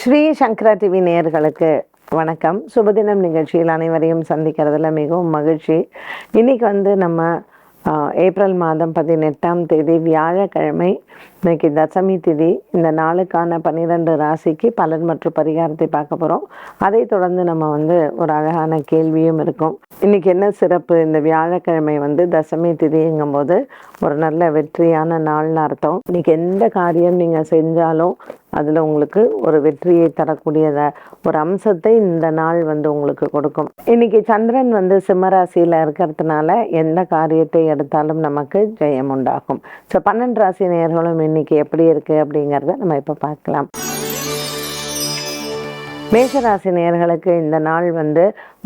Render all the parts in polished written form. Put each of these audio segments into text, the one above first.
ஸ்ரீ சங்கரா TV நேயர்களுக்கு வணக்கம். சுபதினம் நிகழ்ச்சியில் அனைவரையும் சந்திக்கிறதுல மிகவும் மகிழ்ச்சி. இன்னைக்கு நம்ம ஏப்ரல் மாதம் 18ஆம் தேதி வியாழக்கிழமை. இன்னைக்கு தசமி திதி. இந்த நாளுக்கான 12 ராசிக்கு பலன் மற்றும் பரிகாரத்தை பார்க்க போகிறோம். அதை தொடர்ந்து நம்ம ஒரு அழகான கேள்வியும் இருக்கும். இன்னைக்கு என்ன சிறப்பு? இந்த வியாழக்கிழமை தசமி திதிங்கும் போது ஒரு நல்ல வெற்றியான நாள்னு அர்த்தம். இன்னைக்கு எந்த காரியம் நீங்கள் செஞ்சாலும் அதில் உங்களுக்கு ஒரு வெற்றியை தரக்கூடிய ஒரு அம்சத்தை இந்த நாள் உங்களுக்கு கொடுக்கும். இன்னைக்கு சந்திரன் சிம்மராசியில் இருக்கிறதுனால எந்த காரியத்தை எடுத்தாலும் நமக்கு ஜெயம் உண்டாகும். ஸோ 12 ராசி நேயர்களும் இன்னைக்கு எப்படி இருக்கு அப்படிங்கிறத நம்ம இப்போ பார்க்கலாம். மேஷராசி நேயர்களுக்கு இந்த நாள்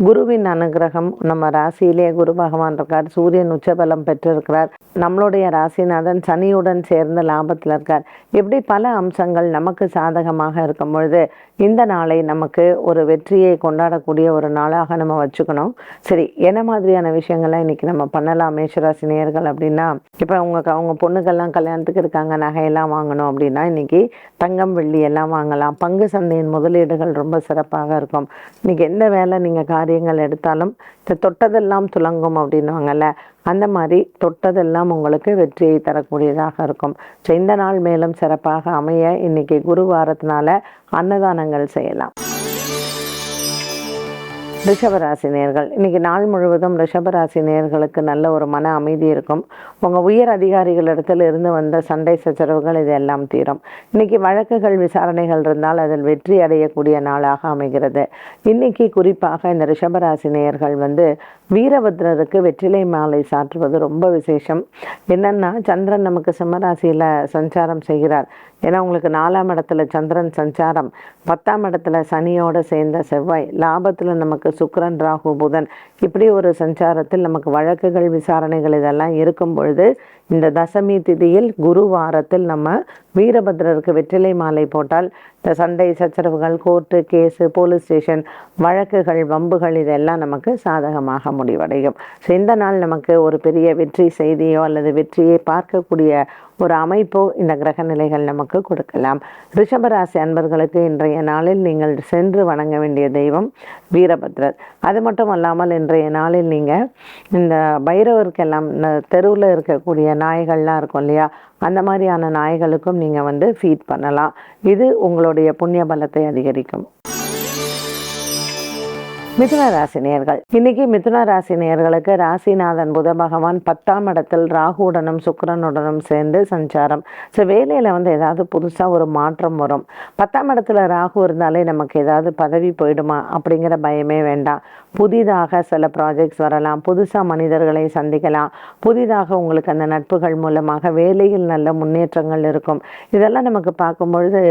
குருவின் அனுகிரகம். நம்ம ராசியிலே குரு பகவான் இருக்கார். சூரியன் உச்சபலம் பெற்றிருக்கிறார். நம்மளுடைய ராசிநாதன் சனியுடன் சேர்ந்த லாபத்தில் இருக்கார். இப்படி பல அம்சங்கள் நமக்கு சாதகமாக இருக்கும் பொழுது இந்த நாளை நமக்கு ஒரு வெற்றியை கொண்டாடக்கூடிய ஒரு நாளாக நம்ம வச்சுக்கணும். சரி, என்ன மாதிரியான விஷயங்களை இன்னைக்கு நம்ம பண்ணலாம் மேஷராசி நேயர்கள் அப்படின்னா, இப்போ அவங்க பொண்ணுக்கெல்லாம் கல்யாணத்துக்கு இருக்காங்க, நகையெல்லாம் வாங்கணும் அப்படின்னா இன்னைக்கு தங்கம் வெள்ளி எல்லாம் வாங்கலாம். பங்கு சந்தையின் முதலீடுகள் ரொம்ப சிறப்பாக இருக்கும். இன்னைக்கு எந்த வேலை நீங்கள் காரியங்கள் எடுத்தாலும் தொட்டதெல்லாம் துலங்கும் அப்படின்வாங்கல்ல, அந்த மாதிரி தொட்டதெல்லாம் உங்களுக்கு வெற்றியை தரக்கூடியதாக இருக்கும். ஸோ இந்த நாள் மேலும் சிறப்பாக அமைய இன்னைக்கு குருவாரத்தினால அன்னதானங்கள் செய்யலாம். ரிஷபராசி நேயர்கள் இன்னைக்கு நாள் முழுவதும் ரிஷபராசி நேயர்களுக்கு நல்ல ஒரு மன அமைதி இருக்கும். உங்கள் உயர் அதிகாரிகளிடத்தில் இருந்து வந்த சண்டை சச்சரவுகள் இது எல்லாம் தீரும். இன்னைக்கு வழக்குகள் விசாரணைகள் இருந்தால் அதில் வெற்றி அடையக்கூடிய நாளாக அமைகிறது. இன்னைக்கு குறிப்பாக இந்த ரிஷபராசி நேயர்கள் வீரபத்ரருக்கு வெற்றிலை மாலை சாற்றுவது ரொம்ப விசேஷம். என்னன்னா, சந்திரன் நமக்கு சிம்மராசியில் சஞ்சாரம் செய்கிறார். ஏன்னா உங்களுக்கு 4ஆம் இடத்துல சந்திரன் சஞ்சாரம், 10ஆம் இடத்துல சனியோடு சேர்ந்த செவ்வாய், லாபத்தில் நமக்கு சுக்கிரன் ராகு புதன், இப்படி ஒரு சஞ்சாரத்தில் நமக்கு வழக்குகள் விசாரணைகள் இதெல்லாம் இருக்கும் பொழுது இந்த தசமி திதியில் குரு வாரத்தில் நம்ம வீரபத்ரருக்கு வெற்றிலை மாலை போட்டால் இந்த சண்டை சச்சரவுகள், கோர்ட்டு கேஸு, போலீஸ் ஸ்டேஷன் வழக்குகள், வம்புகள் இதெல்லாம் நமக்கு சாதகமாக முடிவடையும். ஸோ இந்த நாள் நமக்கு ஒரு பெரிய வெற்றி செய்தியோ அல்லது வெற்றியை பார்க்கக்கூடிய ஒரு அமைப்போ இந்த கிரக நிலைகள் நமக்கு கொடுக்கலாம். ரிஷபராசி அன்பர்களுக்கு இன்றைய நாளில் நீங்கள் சென்று வணங்க வேண்டிய தெய்வம் வீரபத்ரர். அது மட்டும் அல்லாமல் இன்றைய நாளில் நீங்கள் இந்த பைரவருக்கெல்லாம் தெருவில் இருக்கக்கூடிய நாய்கள்லாம் இருக்கும் இல்லையா, அந்த மாதிரியான நாய்களுக்கும் நீங்கள் ஃபீட் பண்ணலாம். இது உங்களுடைய புண்ணிய பலத்தை அதிகரிக்கும். மிதுன ராசி நேயர்கள் இன்னைக்கு மிதுன ராசி நேயர்களுக்கு ராசிநாதன் புத பகவான் 10ஆம் இடத்தில் ராகுவுடனும் சுக்கிரனுடனும் சேர்ந்து சஞ்சாரம். ஸோ வேலையில் ஏதாவது புதுசாக ஒரு மாற்றம் வரும். 10ஆம் இடத்துல ராகு இருந்தாலே நமக்கு ஏதாவது பதவி போயிடுமா அப்படிங்கிற பயமே வேண்டாம். புதிதாக சில ப்ராஜெக்ட்ஸ் வரலாம், புதுசாக மனிதர்களை சந்திக்கலாம், புதிதாக உங்களுக்கு அந்த நட்புகள் மூலமாக வேலையில் நல்ல முன்னேற்றங்கள் இருக்கும். இதெல்லாம் நமக்கு பார்க்கும்பொழுது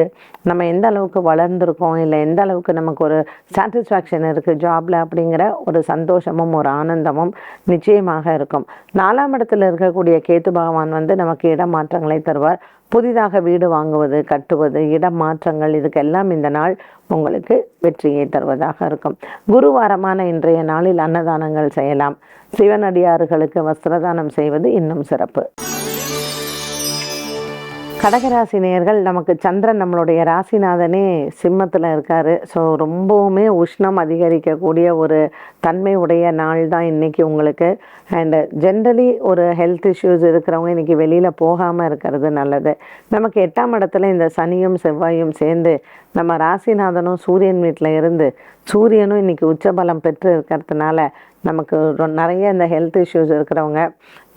நம்ம எந்த அளவுக்கு வளர்ந்துருக்கோம், இல்லை எந்த அளவுக்கு நமக்கு ஒரு சாட்டிஸ்ஃபேக்ஷன் இருக்குது ஜாப்ல அப்படிங்கிற ஒரு சந்தோஷமும் ஒரு ஆனந்தமும் நிச்சயமாக இருக்கும். 4ஆம் இடத்துல இருக்கக்கூடிய கேத்து பகவான் நமக்கு இடமாற்றங்களை தருவார். புதிதாக வீடு வாங்குவது, கட்டுவது, இடமாற்றங்கள் இதுக்கெல்லாம் இந்த நாள் உங்களுக்கு வெற்றியை தருவதாக இருக்கும். குருவாரமான இன்றைய நாளில் அன்னதானங்கள் செய்யலாம். சிவனடியார்களுக்கு வஸ்திரதானம் செய்வது இன்னும் சிறப்பு. கடகராசி நேயர்கள் நமக்கு சந்திரன் நம்மளுடைய ராசிநாதனே சிம்மத்தில் இருக்கார். ஸோ ரொம்பவுமே உஷ்ணம் அதிகரிக்கக்கூடிய ஒரு தன்மை உடைய நாள் தான் இன்றைக்கி உங்களுக்கு. அண்டு ஜென்ரலி ஒரு ஹெல்த் இஷ்யூஸ் இருக்கிறவங்க இன்றைக்கி வெளியில் போகாமல் இருக்கிறது நல்லது. நமக்கு 8ஆம் இடத்துல இந்த சனியும் செவ்வாயும் சேர்ந்து நம்ம ராசிநாதனும் சூரியன் வீட்டில் இருந்து சூரியனும் இன்றைக்கி உச்சபலம் பெற்று இருக்கிறதுனால நமக்கு நிறைய இந்த ஹெல்த் இஷ்யூஸ் இருக்கிறவங்க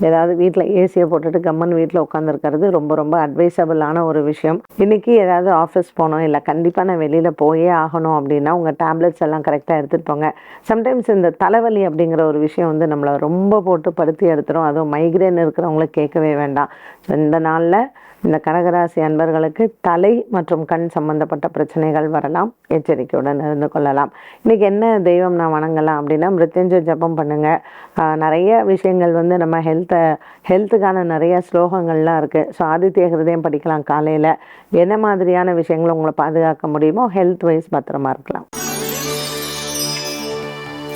ஏதாவது வீட்டில் ஏசியை போட்டுட்டு கம்மன் வீட்டில் உட்காந்துருக்கிறது ரொம்ப ரொம்ப அட்வைசபிளான ஒரு விஷயம். இன்றைக்கி ஏதாவது ஆஃபீஸ் போகணும், இல்லை கண்டிப்பாக நான் வெளியில் போயே ஆகணும் அப்படின்னா உங்கள் டேப்லெட்ஸ் எல்லாம் கரெக்டாக எடுத்துகிட்டு போங்க. சம்டைம்ஸ் இந்த தலைவலி அப்படிங்கிற ஒரு விஷயம் நம்மளை ரொம்ப போட்டு படுத்தி எடுத்துரும். அதுவும் மைக்ரேன் இருக்கிறவங்களுக்கு கேட்கவே வேண்டாம். ஸோ இந்த நாளில் இந்த கடகராசி அன்பர்களுக்கு தலை மற்றும் கண் சம்பந்தப்பட்ட பிரச்சனைகள் வரலாம். எச்சரிக்கையுடன் இருந்து கொள்ளலாம். இன்றைக்கி என்ன தெய்வம் நான் வணங்கலாம் அப்படின்னா, மிருத்யுஞ்சய ஜபம் பண்ணுங்கள். நிறைய விஷயங்கள் நம்ம ஹெல்த்துக்கான நிறைய ஸ்லோகங்கள்லாம் இருக்குது. ஸோ ஆதித்ய ஹிருதயம் படிக்கலாம் காலையில். என்ன மாதிரியான விஷயங்களை உங்களை பாதுகாக்க முடியுமோ ஹெல்த் வைஸ் பத்திரமா இருக்கலாம்.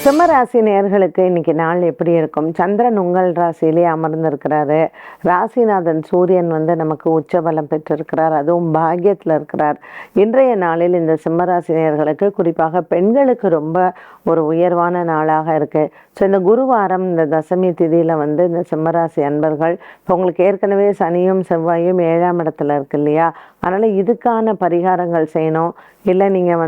சிம்மராசி நேயர்களுக்கு இன்னைக்கு நாள் எப்படி இருக்கும்? சந்திரன் உங்கள் ராசியிலே அமர்ந்திருக்கிறாரு. ராசிநாதன் சூரியன் நமக்கு உச்சபலம் பெற்றிருக்கிறார். அதுவும் பாக்கியத்தில் இருக்கிறார். இன்றைய நாளில் இந்த சிம்மராசி நேயர்களுக்கு குறிப்பாக பெண்களுக்கு ரொம்ப ஒரு உயர்வான நாளாக இருக்கு. ஸோ இந்த குருவாரம் இந்த தசமி திதியில் இந்த சிம்மராசி அன்பர்கள் இப்போ உங்களுக்கு ஏற்கனவே சனியும் செவ்வாயும் 7ஆம் இடத்துல இருக்கு இல்லையா? அதனால் இதுக்கான பரிகாரங்கள் செய்யணும். இல்லை நீங்கள்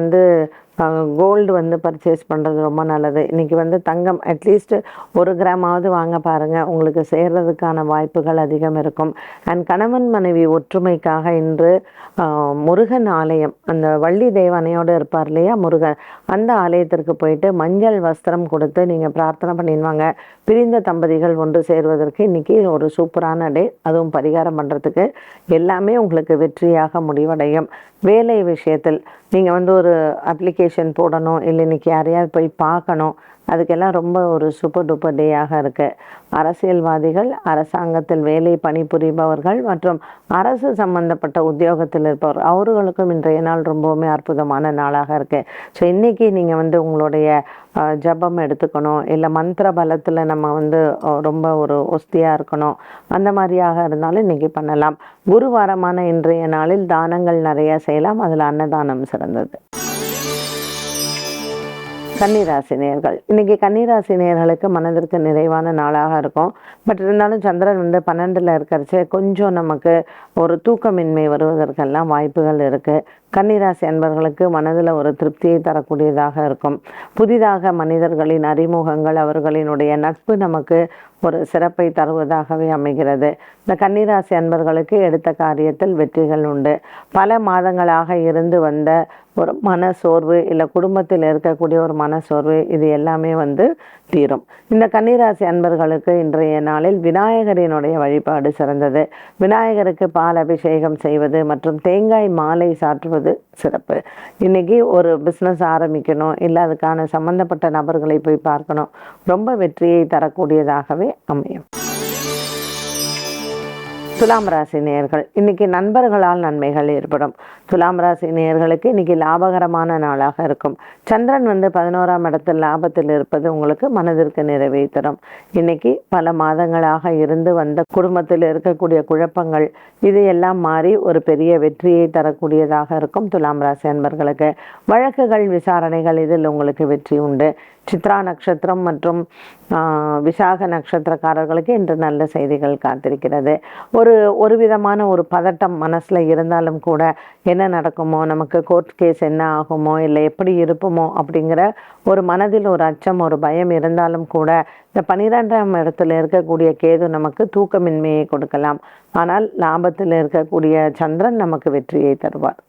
கோல்டு பர்ச்சேஸ் பண்ணுறது ரொம்ப நல்லது. இன்றைக்கி தங்கம் அட்லீஸ்ட் 1 கிராமாவது வாங்க பாருங்கள். உங்களுக்கு சேர்றதுக்கான வாய்ப்புகள் அதிகம் இருக்கும். அண்ட் கணவன் மனைவி ஒற்றுமைக்காக இன்று முருகன் ஆலயம், அந்த வள்ளி தேவனையோடு இருப்பார் இல்லையா முருகன், அந்த ஆலயத்திற்கு போயிட்டு மஞ்சள் வஸ்திரம் கொடுத்து நீங்கள் பிரார்த்தனை பண்ணிடுவாங்க. பிரிந்த தம்பதிகள் ஒன்று சேர்வதற்கு இன்றைக்கி ஒரு சூப்பரான டே. அதுவும் பரிகாரம் பண்ணுறதுக்கு எல்லாமே உங்களுக்கு வெற்றியாக முடிவடையும். வேலை விஷயத்தில் நீங்கள் ஒரு அப்ளிகேஷன் போடணும், இல்லை இன்றைக்கி யாரையாவது போய் பார்க்கணும், அதுக்கெல்லாம் ரொம்ப ஒரு சூப்பர் டூப்பர் டேயாக இருக்குது. அரசியல்வாதிகள், அரசாங்கத்தில் வேலை பணிபுரிபவர்கள் மற்றும் அரசு சம்பந்தப்பட்ட உத்தியோகத்தில் இருப்பவர் அவர்களுக்கும் இன்றைய நாள் ரொம்பவுமே அற்புதமான நாளாக இருக்குது. ஸோ இன்றைக்கி நீங்கள் உங்களுடைய ஜபம் எடுத்துக்கணும், இல்லை மந்திர பலத்தில் நம்ம ரொம்ப ஒரு ஒஸ்தியாக இருக்கணும், அந்த மாதிரியாக இருந்தாலும் இன்றைக்கி பண்ணலாம். குருவாரமான இன்றைய நாளில் தானங்கள் நிறையா செய்யலாம். அதில் அன்னதானம் சிறந்தது. கன்னிராசி நேயர்கள், இன்றைக்கி கன்னிராசி நேயர்களுக்கு மனதிற்கு நிறைவான நாளாக இருக்கும். பட் இருந்தாலும் சந்திரன் 12ல் இருக்கிறச்சே கொஞ்சம் நமக்கு ஒரு தூக்கமின்மை வருவதற்கெல்லாம் வாய்ப்புகள் இருக்குது. கன்னிராசி அன்பர்களுக்கு மனதில் ஒரு திருப்தியை தரக்கூடியதாக இருக்கும். புதிதாக மனிதர்களின் அறிமுகங்கள், அவர்களினுடைய நட்பு நமக்கு ஒரு சிறப்பை தருவதாகவே அமைகிறது. இந்த கன்னிராசி அன்பர்களுக்கு எடுத்த காரியத்தில் வெற்றிகள் உண்டு. பல மாதங்களாக இருந்து வந்த ஒரு மனசோர்வு, இல்லை குடும்பத்தில் இருக்கக்கூடிய ஒரு மனசோர்வு, இது எல்லாமே தீரும். இந்த கன்னிராசி அன்பர்களுக்கு இன்றைய நாளில் விநாயகரினுடைய வழிபாடு சிறந்தது. விநாயகருக்கு பால் அபிஷேகம் செய்வது மற்றும் தேங்காய் மாலை சாற்றுவது சிறப்பு. இன்னைக்கு ஒரு பிஸ்னஸ் ஆரம்பிக்கணும், இல்லை அதுக்கான சம்பந்தப்பட்ட நபர்களை போய் பார்க்கணும், ரொம்ப வெற்றியை தரக்கூடியதாகவே அமையும். துலாம் ராசி நேயர்கள், இன்னைக்கு நண்பர்களால் நன்மைகள் ஏற்படும். துலாம் ராசி நேயர்களுக்கு இன்னைக்கு லாபகரமான நாளாக இருக்கும். சந்திரன் 11ஆம் இடத்தில் லாபத்தில் இருப்பது உங்களுக்கு மனதிற்கு நிறைவை தரும். இன்னைக்கு பல மாதங்களாக இருந்து வந்த குடும்பத்தில் இருக்கக்கூடிய குழப்பங்கள் இது எல்லாம் மாறி ஒரு பெரிய வெற்றியை தரக்கூடியதாக இருக்கும். துலாம் ராசி அன்பர்களுக்கு வழக்குகள், விசாரணைகள் இதில் உங்களுக்கு வெற்றி உண்டு. சித்ரா நட்சத்திரம் மற்றும் விசாக நட்சத்திரக்காரர்களுக்கு இன்று நல்ல செய்திகள் காத்திருக்கிறது. ஒரு விதமான ஒரு பதட்டம் மனசில் இருந்தாலும் கூட என்ன நடக்குமோ, நமக்கு கோர்ட் கேஸ் என்ன ஆகுமோ, இல்லை எப்படி இருப்போமோ அப்படிங்கிற ஒரு மனதில் ஒரு அச்சம், ஒரு பயம் இருந்தாலும் கூட இந்த 12ஆம் இடத்துல இருக்கக்கூடிய கேது நமக்கு தூக்கமின்மையை கொடுக்கலாம். ஆனால் லாபத்தில் இருக்கக்கூடிய சந்திரன் நமக்கு வெற்றியை தருவார்.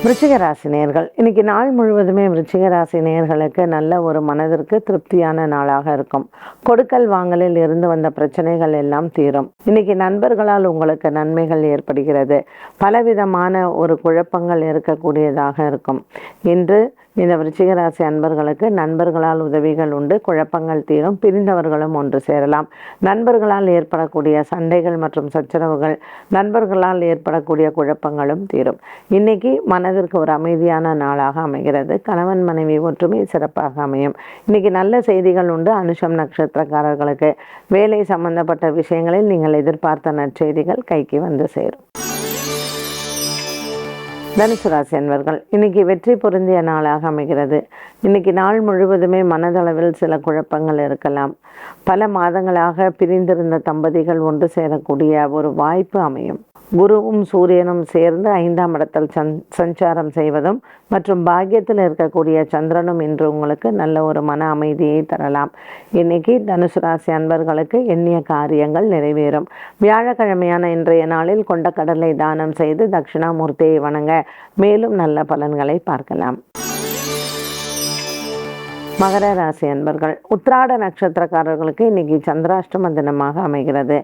விருச்சிக ராசி நேயர்கள், இன்னைக்கு நாள் முழுவதுமே விருச்சிக ராசி நேயர்களுக்கு நல்ல ஒரு மனதிற்கு திருப்தியான நாளாக இருக்கும். கொடுக்கல் வாங்கலில் இருந்து வந்த பிரச்சனைகள் எல்லாம் தீரும். இன்னைக்கு நண்பர்களால் உங்களுக்கு நன்மைகள் ஏற்படுகிறது. பலவிதமான ஒரு குழப்பங்கள் இருக்கக்கூடியதாக இருக்கும். இன்று இந்த விருச்சிக ராசி அன்பர்களுக்கு நண்பர்களால் உதவிகள் உண்டு. குழப்பங்கள் தீரும். பிரிந்தவர்களும் ஒன்று சேரலாம். நண்பர்களால் ஏற்படக்கூடிய சண்டைகள் மற்றும் சச்சரவுகள், நண்பர்களால் ஏற்படக்கூடிய குழப்பங்களும் தீரும். இன்னைக்கு மனதிற்கு ஒரு அமைதியான நாளாக அமைகிறது. கணவன் மனைவி ஒற்றுமை சிறப்பாக அமையும். இன்னைக்கு நல்ல செய்திகள் உண்டு. அனுஷம் நட்சத்திரக்காரர்களுக்கு வேலை சம்பந்தப்பட்ட விஷயங்களில் நீங்கள் எதிர்பார்த்த நற்செய்திகள் கைக்கு வந்து சேரும். தனுசு ராசி அன்பர்கள், இன்னைக்கு வெற்றி பொருந்திய நாளாக அமைகிறது. இன்னைக்கு நாள் முழுவதுமே மனதளவில் சில குழப்பங்கள் இருக்கலாம். பல மாதங்களாக பிரிந்திருந்த தம்பதிகள் ஒன்று சேரக்கூடிய ஒரு வாய்ப்பு அமையும். குருவும் சூரியனும் சேர்ந்து 5ஆம் இடத்தில் சஞ்சாரம் செய்வதும் மற்றும் பாக்கியத்தில் இருக்கக்கூடிய சந்திரனும் இன்று உங்களுக்கு நல்ல ஒரு மன அமைதியை தரலாம். இன்னைக்கு தனுசு ராசி அன்பர்களுக்கு எண்ணிய காரியங்கள் நிறைவேறும். வியாழக்கிழமையான இன்றைய நாளில் கொண்ட கடலை தானம் செய்து தட்சிணாமூர்த்தியை வணங்க மேலும் நல்ல பலன்களை பார்க்கலாம். மகர ராசி அன்பர்கள், உத்திராட நட்சத்திரக்காரர்களுக்கு இன்னைக்கு சந்திராஷ்டம தினமாக அமைகிறது.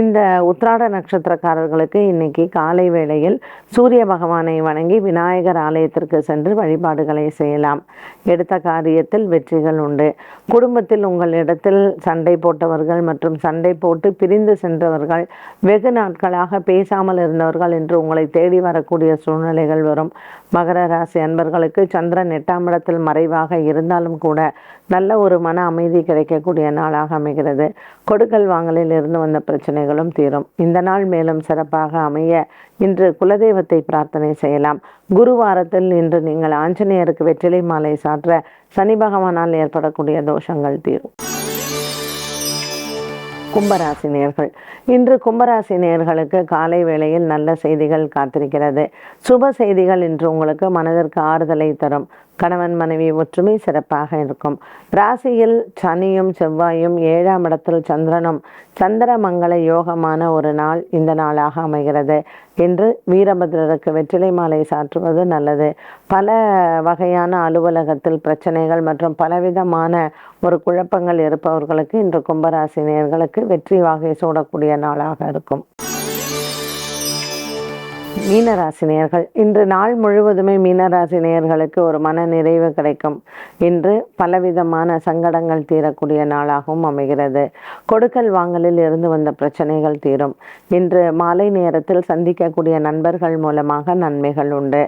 இந்த உத்திராட நட்சத்திரக்காரர்களுக்கு இன்னைக்கு காலை வேளையில் சூரிய பகவானை வணங்கி விநாயகர் ஆலயத்திற்கு சென்று வழிபாடுகளை செய்யலாம். எடுத்த காரியத்தில் வெற்றிகள் உண்டு. குடும்பத்தில் உங்களிடத்தில் சண்டை போட்டவர்கள் மற்றும் சண்டை போட்டு பிரிந்து சென்றவர்கள், வெகு நாட்களாக பேசாமல் இருந்தவர்கள் என்று உங்களை தேடி வரக்கூடிய சூழ்நிலைகள் வரும். மகர ராசி அன்பர்களுக்கு சந்திரன் 8ஆம் இடத்தில் மறைவாக இருந்தாலும் கூட நல்ல ஒரு மன அமைதி கிடைக்கக்கூடிய நாளாக அமைகிறது. கொடுக்கல் வாங்கலில் இருந்து வந்த பிரச்சனைகளும் தீரும். இந்த நாள் மேலும் சிறப்பாக அமைய இன்று குலதெய்வத்தை பிரார்த்தனை செய்யலாம். குருவாரத்தில் இன்று நீங்கள் ஆஞ்சநேயருக்கு வெற்றிலை மாலை சாற்ற சனி பகவானால் ஏற்படக்கூடிய தோஷங்கள் தீரும். கும்பராசி நேயர்கள், இன்று கும்பராசி நேயர்களுக்கு காலை வேளையில் நல்ல செய்திகள் காத்திருக்கிறது. சுப செய்திகள் இன்று உங்களுக்கு மனதிற்கு ஆறுதலை தரும். கணவன் மனைவி ஒற்றுமை சிறப்பாக இருக்கும். ராசியில் சனியும் செவ்வாயும் 7ஆம் இடத்தில் சந்திரனும் சந்திரமங்கல யோகமான ஒரு நாள் இந்த நாளாக அமைகிறது. இன்று வீரபத்ரருக்கு வெற்றிலை மாலை சாற்றுவது நல்லது. பல வகையான அலுவலகத்தில் பிரச்சனைகள் மற்றும் பலவிதமான ஒரு குழப்பங்கள் இருப்பவர்களுக்கு இன்று கும்பராசி நேயர்களுக்கு வெற்றி வாகை சூடக்கூடிய நாளாக இருக்கும். மீனராசி நேயர்கள், இன்று நாள் முழுவதுமே மீனராசி நேயர்களுக்கு ஒரு மன நிறைவு கிடைக்கும். இன்று பலவிதமான சங்கடங்கள் தீரக்கூடிய நாளாகவும் அமைகிறது. கொடுக்கல் வாங்கலில் இருந்து வந்த பிரச்சனைகள் தீரும். இன்று மாலை நேரத்தில் சந்திக்கக்கூடிய நண்பர்கள் மூலமாக நன்மைகள் உண்டு.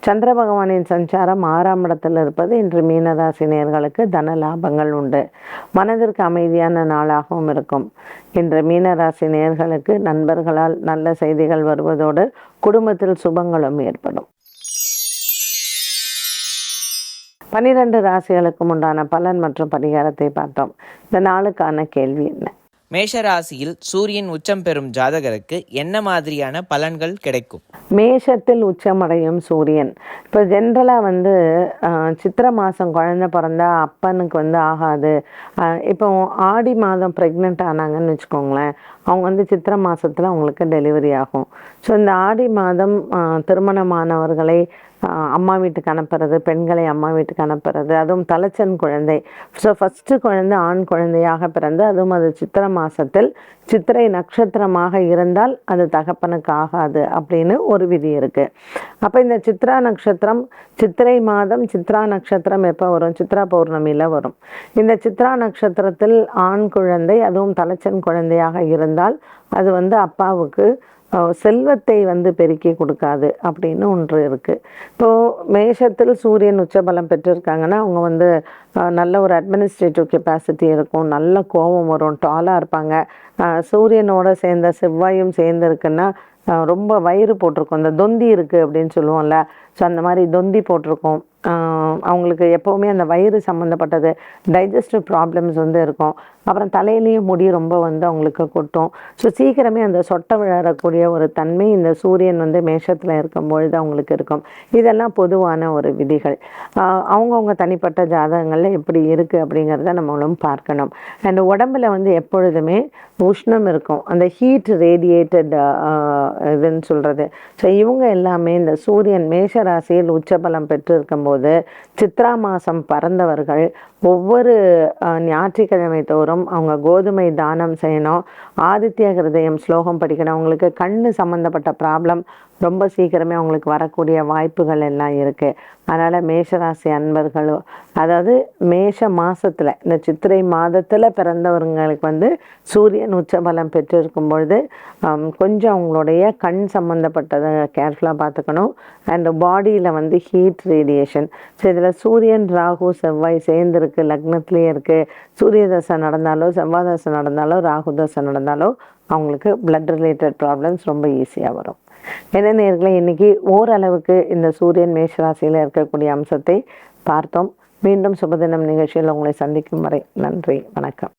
சந்திர பகவானின் சஞ்சாரம் 6ஆம் இடத்தில் இருப்பது இன்று மீனராசி நேயர்களுக்கு தன லாபங்கள் உண்டு. மனதிற்கு அமைதியான நாளாகவும் இருக்கும். இன்று மீனராசி நேயர்களுக்கு நண்பர்களால் நல்ல செய்திகள் வருவதோடு குடும்பத்தில் சுபங்களும் ஏற்படும். 12 ராசிகளுக்கும் உண்டான பலன் மற்றும் பரிகாரத்தை பார்த்தோம். இந்த நாளுக்கான கேள்வி என்ன? மேஷ ராசியில் சூரியன் உச்சம் பெறும் ஜாதகருக்கு என்ன மாதிரியான பலன்கள் கிடைக்கும்? மேஷத்தில் உச்சமடையும் சூரியன் இப்போ ஜென்ரலாக சித்திரை மாதம் குழந்தை பிறந்தா அப்பனுக்கு ஆகாது. இப்போ ஆடி மாதம் ப்ரெக்னென்ட் ஆனாங்கன்னு வச்சுக்கோங்களேன், அவங்க சித்திரை மாதத்தில் அவங்களுக்கு டெலிவரி ஆகும். ஸோ இந்த ஆடி மாதம் திருமணமானவர்களை அம்மா வீட்டுக்கு அனுப்புறது, பெண்களை அம்மா வீட்டுக்கு அனுப்புறது, அதுவும் தலைச்சன் குழந்தை. ஸோ ஃபஸ்ட்டு குழந்தை ஆண் குழந்தையாக பிறந்து அதுவும் அது சித்திரை மாதத்தில் சித்திரை நட்சத்திரமாக இருந்தால் அது தகப்பனுக்கு ஆகாது அப்படின்னு ஒரு விதி இருக்குது. அப்போ இந்த சித்ரா நட்சத்திரம் சித்திரை மாதம் சித்ரா நட்சத்திரம் எப்போ வரும்? சித்ரா பௌர்ணமியில் வரும். இந்த சித்ரா நட்சத்திரத்தில் ஆண் குழந்தை அதுவும் தலைச்சன் குழந்தையாக இருந்தால் அது அப்பாவுக்கு செல்வத்தை பெருக்கி கொடுக்காது அப்படின்னு ஒன்று இருக்குது. இப்போது மேஷத்தில் சூரியன் உச்சபலம் பெற்றிருக்காங்கன்னா அவங்க நல்ல ஒரு அட்மினிஸ்ட்ரேட்டிவ் கெப்பாசிட்டி இருக்கும், நல்ல கோபம் வரும், டாலாக இருப்பாங்க. சூரியனோட சேர்ந்த செவ்வாயும் சேர்ந்துருக்குன்னா ரொம்ப வயிறு போட்டிருக்கும், இந்த தொந்தி இருக்குது அப்படின்னு சொல்லுவோம்ல. ஸோ அந்த மாதிரி தொந்தி போட்டிருக்கும். அவங்களுக்கு எப்போவுமே அந்த வயிறு சம்மந்தப்பட்டது டைஜஸ்டிவ் ப்ராப்ளம்ஸ் இருக்கும். அப்புறம் தலையிலையும் முடி ரொம்ப அவங்களுக்கு கொட்டும். ஸோ சீக்கிரமே அந்த சொட்டை விழறக்கூடிய ஒரு தன்மை இந்த சூரியன் மேஷத்தில் இருக்கும்பொழுது அவங்களுக்கு இருக்கும். இதெல்லாம் பொதுவான ஒரு விதிகள். அவங்கவுங்க தனிப்பட்ட ஜாதகங்களில் எப்படி இருக்குது அப்படிங்கிறத நம்மளும் பார்க்கணும். அண்ட் உடம்புல எப்பொழுதுமே உஷ்ணம் இருக்கும், அந்த ஹீட் ரேடியேட்டட் இதுன்னு சொல்கிறது. ஸோ இவங்க எல்லாமே இந்த சூரியன் மேஷ ராசியில் உச்சபலம் பெற்று இருக்கும்போது சித்ரா மாதம் பறந்தவர்கள் ஒவ்வொரு ஞாயிற்றுக்கிழமை தோறும் அவங்க கோதுமை தானம் செய்யணும், ஆதித்ய ஹிருதயம் ஸ்லோகம் படிக்கணும். அவங்களுக்கு கண்ணு சம்மந்தப்பட்ட ப்ராப்ளம் ரொம்ப சீக்கிரமே அவங்களுக்கு வரக்கூடிய வாய்ப்புகள் எல்லாம் இருக்குது. அதனால் மேஷராசி அன்பர்கள், அதாவது மேஷ மாதத்தில் இந்த சித்திரை மாதத்தில் பிறந்தவங்களுக்கு சூரியன் உச்சபலம் பெற்றிருக்கும் பொழுது கொஞ்சம் அவங்களுடைய கண் சம்மந்தப்பட்டதை கேர்ஃபுல்லாக பார்த்துக்கணும். அண்ட் பாடியில் ஹீட் ரேடியேஷன். ஸோ இதில் சூரியன் ராகு செவ்வாய் சேர்ந்துருக்கு, லக்னத்துலேயே இருக்குது. சூரிய தசை நடந்தாலோ செவ்வாய் தசை நடந்தாலோ ராகு தசை நடந்தாலோ அவங்களுக்கு பிளட் ரிலேட்டட் ப்ராப்ளம்ஸ் ரொம்ப ஈஸியாக வரும். என்ன நேயர்களே, இன்னைக்கு ஓரளவுக்கு இந்த சூரியன் மேஷராசியில் இருக்கக்கூடிய அம்சத்தை பார்த்தோம். மீண்டும் சுபதினம் நிகழ்ச்சியில் உங்களை சந்திக்கும் வரை நன்றி, வணக்கம்.